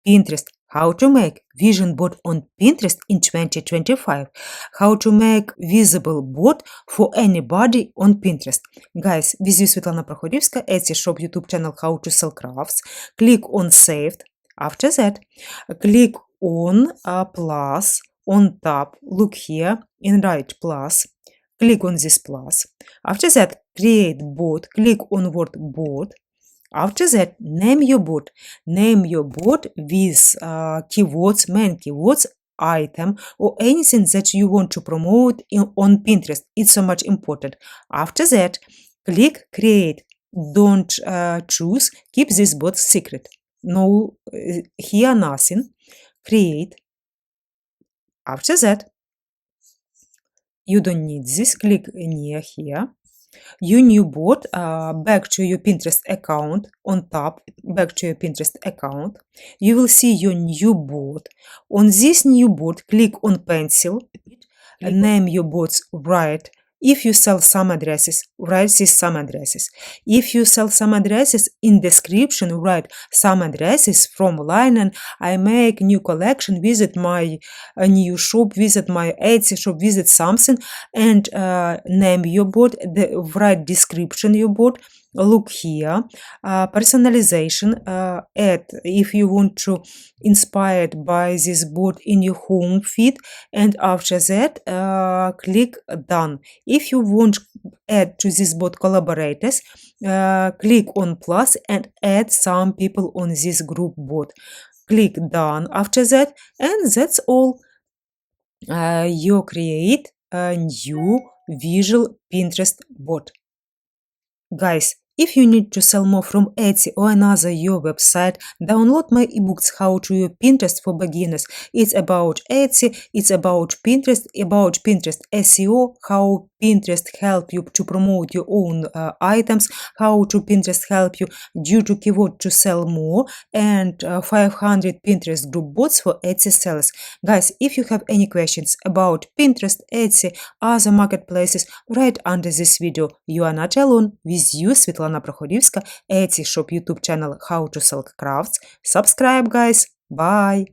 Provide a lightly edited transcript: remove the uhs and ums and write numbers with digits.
Pinterest. How to make vision board on Pinterest in 2025. How to make visible board for anybody on Pinterest. Guys, with you Svitlana Prokhorivska, Etsy shop, YouTube channel How to Sell Crafts. Click on Saved. After that, click on plus on top. Look here in right plus. Click on this plus. After that, create board. Click on word board. After that, name your board. Name your board with keywords, main keywords, item, or anything that you want to promote on Pinterest. It's so much important. After that, click create. Don't choose. Keep this board secret. No, here nothing. Create. After that, you don't need this. Click near here. Your new board, back to your Pinterest account, on top, back to your Pinterest account. You will see your new board. On this new board, click on pencil, name your boards, write. If you sell some addresses, write these some addresses. If you sell some addresses, in description, write some addresses from line and I make new collection, visit my new shop, visit my Etsy shop, visit something, and name your board, write description your board. Look here, personalization, add if you want to inspired by this board in your home feed, and after that click done. If you want add to this board collaborators, click on plus and add some people on this group board. Click done after that, and that's all. You create a new visual Pinterest board. Guys, if you need to sell more from Etsy or another your website, download my ebooks How to Use Pinterest for Beginners. It's about Etsy, it's about Pinterest SEO, how Pinterest help you to promote your own items, how to Pinterest help you due to keyword to sell more, and 500 Pinterest group bots for Etsy sellers. Guys, if you have any questions about Pinterest, Etsy, other marketplaces, write under this video. You are not alone. With you, Svitlana Prokhorivska, Etsy shop, YouTube channel How to Sell Crafts. Subscribe, guys. Bye.